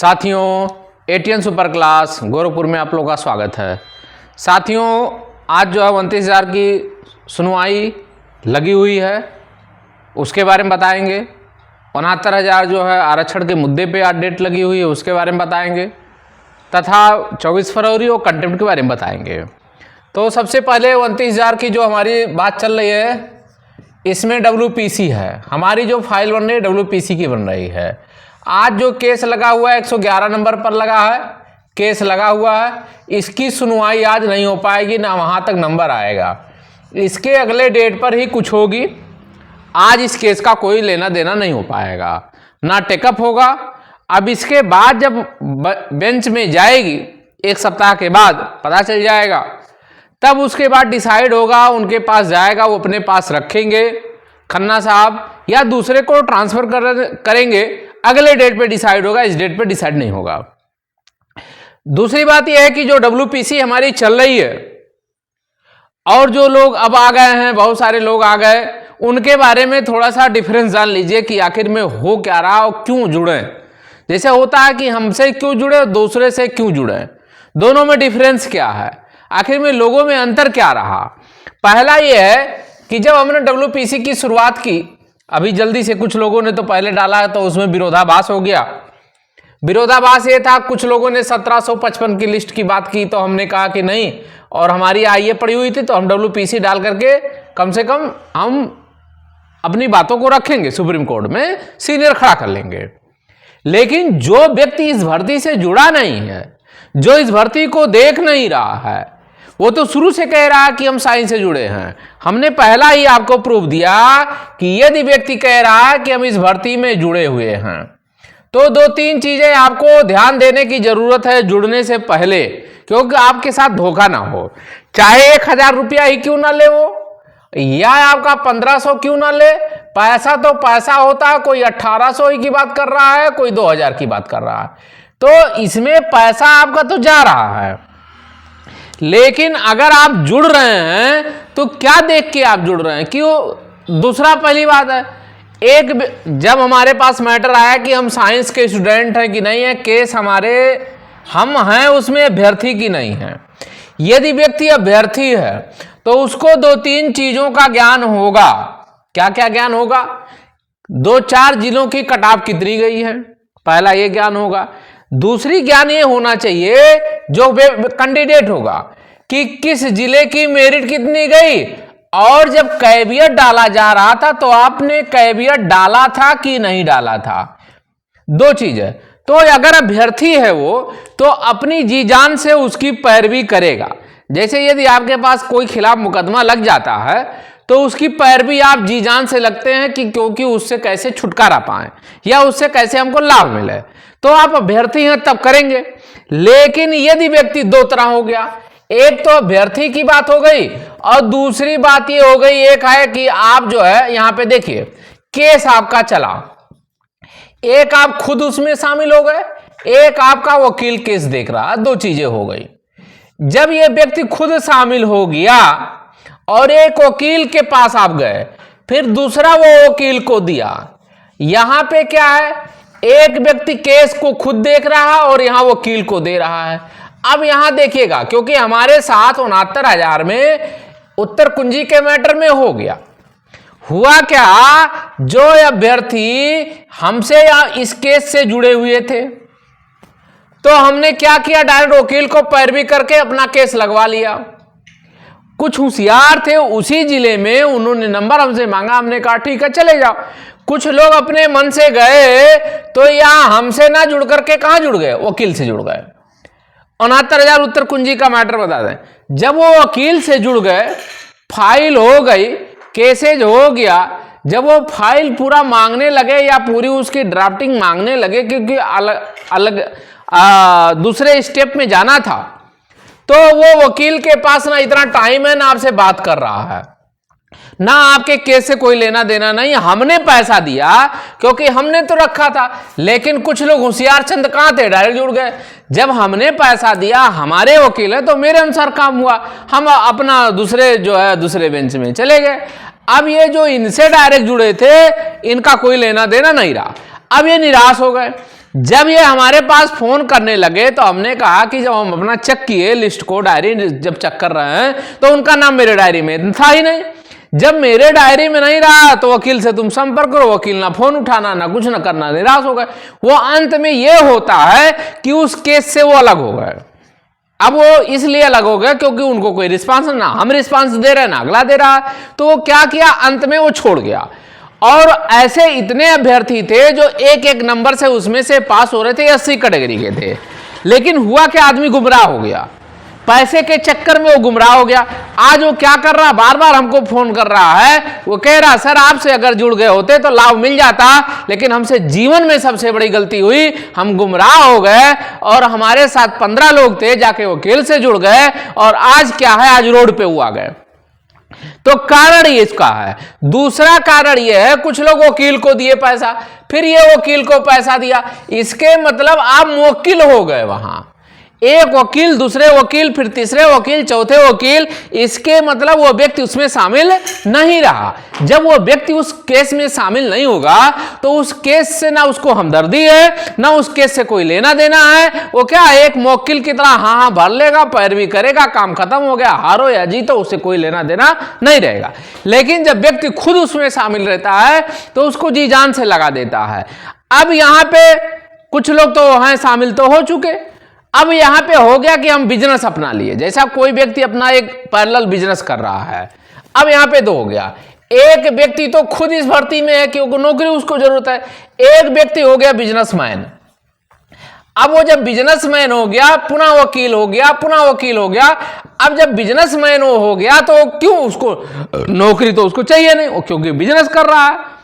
साथियों, ATN super class Gorakhpur में आप लोगों का स्वागत है। साथियों, आज जो है 29,000 की सुनवाई लगी हुई है, उसके बारे में बताएंगे। 69,000 जो है आरक्षण के मुद्दे पे आज डेट लगी हुई है, उसके बारे में बताएंगे, तथा 24 फरवरी और कंटेम्प्ट के बारे में बताएंगे। तो सबसे पहले 29,000 की जो हमारी बात चल रही है, इसमें WPC है, हमारी जो फाइल बन रही है WPC की बन रही है। आज जो केस लगा हुआ है 111 नंबर पर लगा है, केस लगा हुआ है, इसकी सुनवाई आज नहीं हो पाएगी, ना वहाँ तक नंबर आएगा, इसके अगले डेट पर ही कुछ होगी। आज इस केस का कोई लेना देना नहीं हो पाएगा, ना टेकअप होगा। अब इसके बाद जब बेंच में जाएगी, एक सप्ताह के बाद पता चल जाएगा, तब उसके बाद डिसाइड होगा, उनके पास जाएगा, वो अपने पास रखेंगे खन्ना साहब, या दूसरे को ट्रांसफर करेंगे। अगले डेट पे डिसाइड होगा, इस डेट पे डिसाइड नहीं होगा। दूसरी बात यह है कि जो WPC हमारी चल रही है और जो लोग अब आ गए हैं, बहुत सारे लोग आ गए, उनके बारे में थोड़ा सा डिफरेंस जान लीजिए कि आखिर में हो क्या रहा और क्यों जुड़े। जैसे होता है कि हमसे क्यों जुड़े और दूसरे से क्यों जुड़े, दोनों में डिफरेंस क्या है, आखिर में लोगों में अंतर क्या रहा। पहला यह है कि जब हमने WPC की शुरुआत की, अभी जल्दी से कुछ लोगों ने तो पहले डाला, तो उसमें विरोधाभास हो गया। विरोधाभास ये था, कुछ लोगों ने 1755 की लिस्ट की बात की, तो हमने कहा कि नहीं, और हमारी आईए पड़ी हुई थी, तो हम WPC डाल करके कम से कम हम अपनी बातों को रखेंगे, सुप्रीम कोर्ट में सीनियर खड़ा कर लेंगे। लेकिन जो व्यक्ति इस भर्ती से जुड़ा नहीं है, जो इस भर्ती को देख नहीं रहा है, वो तो शुरू से कह रहा है कि हम साइंस से जुड़े हैं। हमने पहला ही आपको प्रूफ दिया कि यदि व्यक्ति कह रहा है कि हम इस भर्ती में जुड़े हुए हैं, तो 2-3 चीजें आपको ध्यान देने की जरूरत है जुड़ने से पहले, क्योंकि आपके साथ धोखा ना हो। चाहे 1,000 रुपया ही क्यों ना ले वो, या आपका 1,500 क्यों ना ले, पैसा तो पैसा होता है। कोई 1,800 ही की बात कर रहा है, कोई 2,000 की बात कर रहा है, तो इसमें पैसा आपका तो जा रहा है। लेकिन अगर आप जुड़ रहे हैं तो क्या देख के आप जुड़ रहे हैं, क्यों। दूसरा, पहली बात है, जब हमारे पास मैटर आया कि हम साइंस के स्टूडेंट हैं कि नहीं है, केस हमारे हम हैं उसमें अभ्यर्थी की नहीं है। यदि व्यक्ति अभ्यर्थी है तो उसको 2-3 चीजों का ज्ञान होगा। क्या क्या ज्ञान होगा? 2-4 जिलों की कटाव कितनी गई है, पहला ये ज्ञान होगा। दूसरी ज्ञान ये होना चाहिए जो कैंडिडेट होगा कि किस जिले की मेरिट कितनी गई, और जब कैवियट डाला जा रहा था तो आपने कैवियट डाला था कि नहीं डाला था। 2 चीज है। तो अगर अभ्यर्थी है वो, तो अपनी जी जान से उसकी पैरवी करेगा। जैसे यदि आपके पास कोई खिलाफ मुकदमा लग जाता है, तो उसकी पैरवी आप जी जान से लगते हैं कि क्योंकि उससे कैसे छुटकारा पाएं या उससे कैसे हमको लाभ मिले, तो आप अभ्यर्थी हैं तब करेंगे। लेकिन यदि व्यक्ति 2 तरह हो गया, एक तो अभ्यर्थी की बात हो गई, और दूसरी बात ये हो गई, एक है कि आप जो है यहां पे देखिए, केस आपका चला, एक आप खुद उसमें शामिल हो गए, एक आपका वकील केस देख रहा है, 2 चीजें हो गई। जब ये व्यक्ति खुद शामिल हो गया और एक वकील के पास आप गए, फिर दूसरा वो वकील को दिया, यहां पे क्या है, एक व्यक्ति केस को खुद देख रहा है और यहां वकील को दे रहा है। अब यहां देखिएगा, क्योंकि हमारे साथ 69,000 में उत्तर कुंजी के मैटर में हो गया, हुआ क्या, जो अभ्यर्थी हमसे या इस केस से जुड़े हुए थे, तो हमने क्या किया, डायरेक्ट वकील को पैरवी करके अपना केस लगवा लिया। कुछ होशियार थे उसी जिले में, उन्होंने नंबर हमसे मांगा, हमने कहा ठीक है चले जाओ। कुछ लोग अपने मन से गए, तो यहां हमसे ना जुड़ करके कहां जुड़ गए, वकील से जुड़ गए। 69,000 उत्तर कुंजी का मैटर बता दें, जब वो वकील से जुड़ गए, फाइल हो गई, केसेज हो गया, जब वो फाइल पूरा मांगने लगे या पूरी उसकी ड्राफ्टिंग मांगने लगे, क्योंकि अलग दूसरे स्टेप में जाना था, तो वो वकील के पास ना इतना टाइम है, ना आपसे बात कर रहा है, ना आपके केस से कोई लेना देना नहीं। हमने पैसा दिया क्योंकि हमने तो रखा था, लेकिन कुछ लोग होशियार चंद कहां थे, डायरेक्ट जुड़ गए। जब हमने पैसा दिया, हमारे वकील है, तो मेरे अनुसार काम हुआ, हम अपना दूसरे बेंच में चले गए। अब ये जो इनसे डायरेक्ट जुड़े थे, इनका कोई लेना देना नहीं रहा। अब ये निराश हो गए, जब ये हमारे पास फोन करने लगे तो हमने कहा कि जब हम अपना चेक किए लिस्ट को, डायरी जब चेक कर रहे हैं, तो उनका नाम मेरे डायरी में था ही नहीं। जब मेरे डायरी में नहीं रहा तो वकील से तुम संपर्क करो, वकील ना फोन उठाना, ना कुछ ना करना, निराश हो गए। वो अंत में ये होता है कि उस केस से वो अलग हो गए। अब वो इसलिए अलग हो गए क्योंकि उनको कोई रिस्पांस, ना हम रिस्पांस दे रहे हैं ना अगला दे रहा, तो वो क्या किया, अंत में वो छोड़ गया। और ऐसे इतने अभ्यर्थी थे जो एक एक नंबर से उसमें से पास हो रहे थे, 80 कैटेगरी के थे, लेकिन हुआ कि आदमी गुमराह हो गया, पैसे के चक्कर में वो गुमराह हो गया। आज वो क्या कर रहा, बार बार हमको फोन कर रहा है, वो कह रहा सर आपसे अगर जुड़ गए होते तो लाभ मिल जाता, लेकिन हमसे जीवन में सबसे बड़ी गलती हुई, हम गुमराह हो गए और हमारे साथ 15 लोग थे, जाके वकील से जुड़ गए और आज क्या है, आज रोड पे हुआ गए। तो कारण ये इसका है। दूसरा कारण ये है, कुछ लोग वकील को दिए पैसा, फिर ये वकील को पैसा दिया, इसके मतलब आप मुवक्किल हो गए वहां, एक वकील, दूसरे वकील, फिर तीसरे वकील, चौथे वकील, इसके मतलब वो व्यक्ति उसमें शामिल नहीं रहा। जब वो व्यक्ति उस केस में शामिल नहीं होगा तो उस केस से ना उसको हमदर्दी है, ना उस केस से कोई लेना देना है। वो क्या एक मुवक्किल की तरह हाँ हाँ भर लेगा, पैरवी करेगा, काम खत्म हो गया, हारो या जीतो, उससे कोई लेना देना नहीं रहेगा। लेकिन जब व्यक्ति खुद उसमें शामिल रहता है तो उसको जी जान से लगा देता है। अब यहां पे कुछ लोग तो हैं शामिल, तो हो चुके। अब यहां पे हो गया कि हम बिजनेस अपना लिए, जैसा कोई व्यक्ति अपना एक पैरेलल बिजनेस कर रहा है। अब यहां पे दो हो गया, एक व्यक्ति तो खुद इस भर्ती में है क्योंकि नौकरी उसको जरूरत है, एक व्यक्ति हो गया बिजनेसमैन। अब वो जब बिजनेसमैन हो गया, पुनः वकील हो गया, पुनः वकील हो गया। अब जब बिजनेसमैन हो गया तो क्यों उसको नौकरी तो उसको चाहिए नहीं, वो क्योंकि बिजनेस कर रहा है।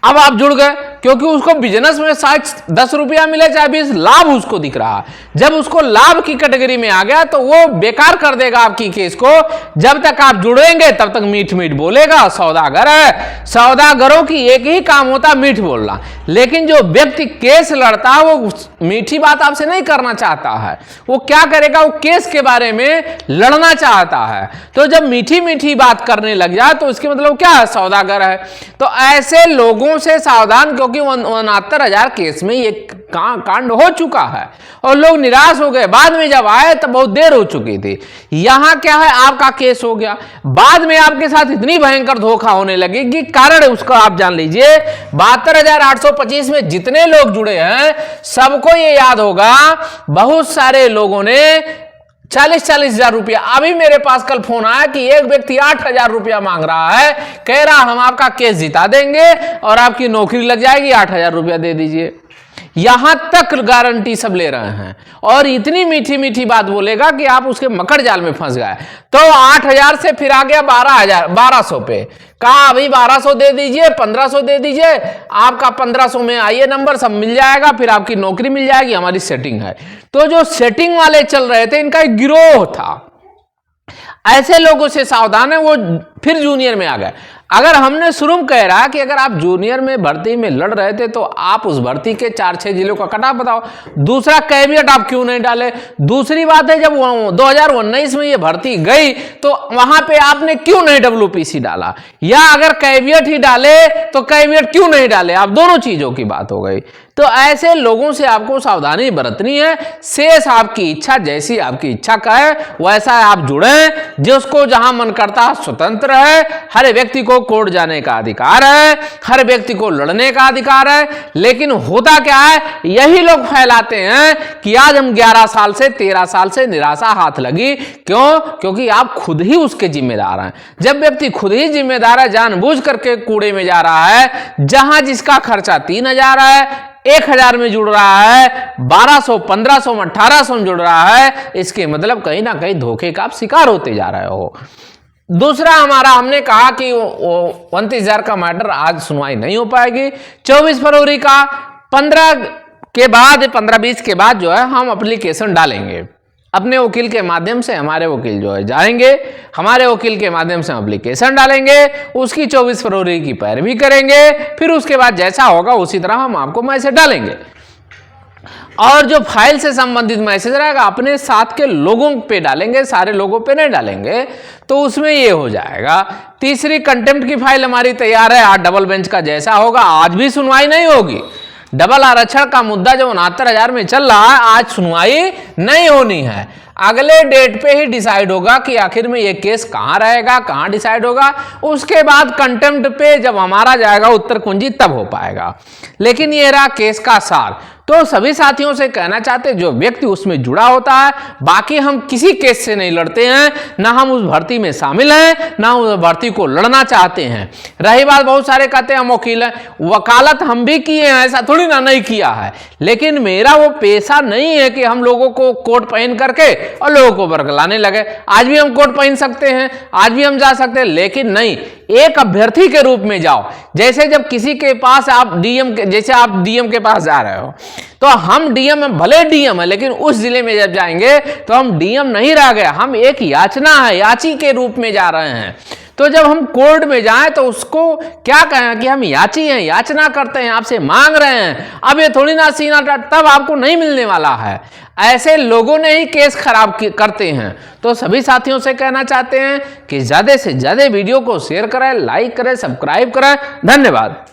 अब आप जुड़ गए क्योंकि उसको बिजनेस में शायद 10 रुपया मिले चाहे 20, लाभ उसको दिख रहा। जब उसको लाभ की कैटेगरी में आ गया तो वो बेकार कर देगा आपकी केस को। जब तक आप जुड़ेंगे तब तक मीठ मीठ बोलेगा, सौदागर है। सौदागरों की एक ही काम होता मीठ बोलना, लेकिन जो व्यक्ति केस लड़ता है वो मीठी बात आपसे नहीं करना चाहता है। वो क्या करेगा, वो केस के बारे में लड़ना चाहता है। तो जब मीठी मीठी बात करने लग जाए तो इसके मतलब क्या है, सौदागर है। तो ऐसे लोगों से सावधान, क्योंकि 69,000 केस में ये कांड हो चुका है और लोग निराश हो गए। बाद में जब आए तो बहुत देर हो चुकी थी। यहां क्या है, आपका केस हो गया, बाद में आपके साथ इतनी भयंकर धोखा होने लगी कि कारण उसका आप जान लीजिए। 72,825 में जितने लोग जुड़े हैं सबको ये याद होगा, बहुत सारे लोगों ने 40-40 हजार रुपया। अभी मेरे पास कल फोन आया कि एक व्यक्ति 8,000 रुपया मांग रहा है, कह रहा हम आपका केस जिता देंगे और आपकी नौकरी लग जाएगी, 8,000 रुपया दे दीजिए। यहां तक गारंटी सब ले रहे हैं और इतनी मीठी मीठी बात बोलेगा कि आप उसके मकड़ जाल में फंस गए। तो 8,000 से फिर आ गया 12,000 पे, कहा अभी 1200 दे दीजिए, 1500 दे दीजिए, आपका 1500 में आइए नंबर सब मिल जाएगा, फिर आपकी नौकरी मिल जाएगी, हमारी सेटिंग है। तो जो सेटिंग वाले चल रहे थे इनका एक गिरोह था। ऐसे लोगों से सावधान है, वो फिर जूनियर में आ गए। अगर हमने शुरू में कह रहा कि अगर आप जूनियर में भर्ती में लड़ रहे थे तो आप उस भर्ती के 4-6 जिलों का कट ऑफ बताओ। दूसरा, कैविएट आप क्यों नहीं डाले। दूसरी बात है, जब 2019 में ये भर्ती गई तो वहां पे आपने क्यों नहीं WPC डाला, या अगर कैविएट ही डाले तो कैविएट क्यों नहीं डाले। आप दोनों चीजों की बात हो गई। तो ऐसे लोगों से आपको सावधानी बरतनी है। शेष आपकी इच्छा, जैसी आपकी इच्छा का है वैसा आप जुड़े, जिसको जहां मन करता है स्वतंत्र है। हर व्यक्ति को कोर्ट जाने का अधिकार है, हर व्यक्ति को लड़ने का अधिकार है। लेकिन होता क्या है, यही लोग फैलाते हैं कि आज हम 11 साल से 13 साल से निराशा हाथ लगी। क्यों? क्योंकि आप खुद ही उसके जिम्मेदार हैं। जब व्यक्ति खुद ही जिम्मेदार है, जानबूझ करके कूड़े में जा रहा है, जहां जिसका खर्चा 3,000 है, 1,000 में जुड़ रहा है, 1200, 1500 में, 1800 में जुड़ रहा है, इसके मतलब कहीं ना कहीं धोखे का आप शिकार होते जा रहे हो। दूसरा हमारा, हमने कहा कि 29,000 का मैटर आज सुनवाई नहीं हो पाएगी। 24 फरवरी का 15-20 के बाद जो है हम एप्लीकेशन डालेंगे अपने वकील के माध्यम से। हमारे वकील जो है जाएंगे, हमारे वकील के माध्यम से एप्लीकेशन डालेंगे, उसकी 24 फरवरी की पैरवी करेंगे। फिर उसके बाद जैसा होगा उसी तरह हम आपको मैसेज डालेंगे। और जो फाइल से संबंधित मैसेज रहेगा अपने साथ के लोगों पे डालेंगे, सारे लोगों पे नहीं डालेंगे। तो उसमें ये हो जाएगा। तीसरी, कंटेम्प्ट की फाइल हमारी तैयार है, आज डबल बेंच का जैसा होगा। आज भी सुनवाई नहीं होगी, डबल आरक्षण का मुद्दा जो 69,000 में चल रहा है, आज सुनवाई नहीं होनी है। अगले डेट पे ही डिसाइड होगा कि आखिर में ये केस कहां रहेगा, कहां डिसाइड होगा। उसके बाद कंटेम्प्ट पे जब हमारा जाएगा उत्तर कुंजी तब हो पाएगा। लेकिन ये रहा केस का सार। तो सभी साथियों से कहना चाहते जो व्यक्ति उसमें जुड़ा होता है, बाकी हम किसी केस से नहीं लड़ते हैं, ना हम उस भर्ती में शामिल हैं, ना उस भर्ती को लड़ना चाहते हैं। रही बात, बहुत सारे कहते हैं हम वकील हैं, वकालत हम भी किए हैं, ऐसा थोड़ी ना नहीं किया है। लेकिन मेरा वो पेशा नहीं है कि हम लोगों को कोट पहन करके और लोगों को बरगलाने लगे। आज भी हम कोट पहन सकते हैं, आज भी हम जा सकते हैं, लेकिन नहीं, एक अभ्यर्थी के रूप में जाओ। जैसे जब किसी के पास आप डीएम के, जैसे आप डीएम के पास जा रहे हो, तो हम डीएम में, भले डीएम है, लेकिन उस जिले में जब जाएंगे तो हम डीएम नहीं रह गए, हम एक याचना है, याची के रूप में जा रहे हैं। तो जब हम कोर्ट में जाएं तो उसको क्या कहें कि हम याची हैं, याचना करते हैं, आपसे मांग रहे हैं। अब ये थोड़ी ना सीना तब आपको नहीं मिलने वाला है। ऐसे लोगों ने ही केस खराब करते हैं। तो सभी साथियों से कहना चाहते हैं कि ज्यादा से ज्यादा वीडियो को शेयर करें, लाइक करें, सब्सक्राइब करें। धन्यवाद।